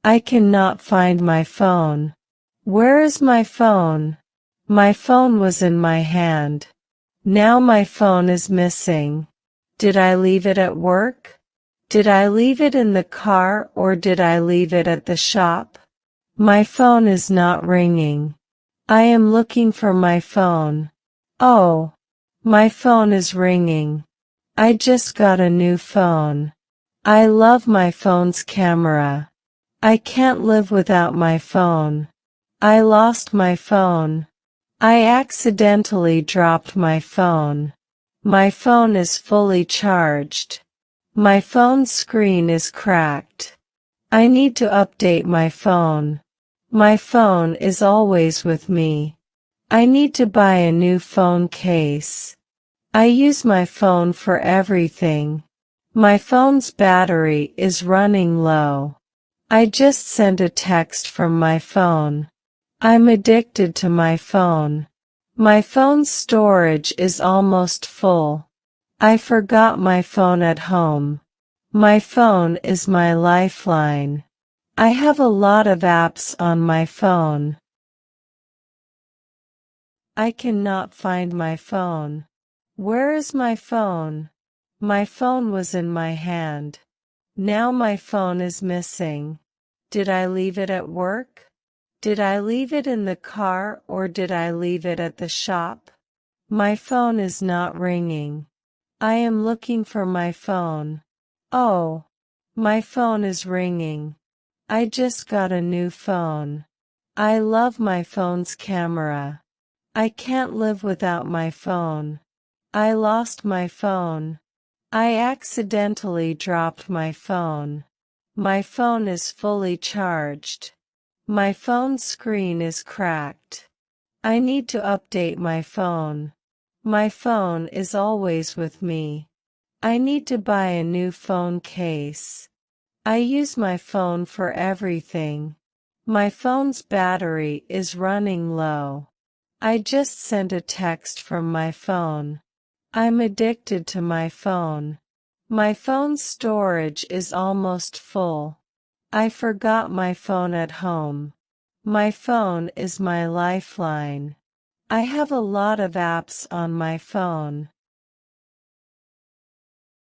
I cannot find my phone. Where is my phone? My phone was in my hand. Now my phone is missing. Did I leave it at work? Did I leave it in the car or did I leave it at the shop? My phone is not ringing. I am looking for my phone. Oh, my phone is ringing. I just got a new phone. I love my phone's camera. I can't live without my phone. I lost my phone. I accidentally dropped my phone. My phone is fully charged. My phone's screen is cracked. I need to update my phone. My phone is always with me. I need to buy a new phone case. I use my phone for everything. My phone's battery is running low. I just sent a text from my phone. I'm addicted to my phone. My phone's storage is almost full. I forgot my phone at home. My phone is my lifeline. I have a lot of apps on my phone. I cannot find my phone. Where is my phone? My phone was in my hand. Now my phone is missing. Did I leave it at work? Did I leave it in the car or did I leave it at the shop? My phone is not ringing. I am looking for my phone. Oh, my phone is ringing. I just got a new phone. I love my phone's camera. I can't live without my phone. I lost my phone. I accidentally dropped my phone. My phone is fully charged. My phone's screen is cracked. I need to update my phone. My phone is always with me. I need to buy a new phone case. I use my phone for everything. My phone's battery is running low. I just sent a text from my phone. I'm addicted to my phone. My phone's storage is almost full. I forgot my phone at home. My phone is my lifeline. I have a lot of apps on my phone.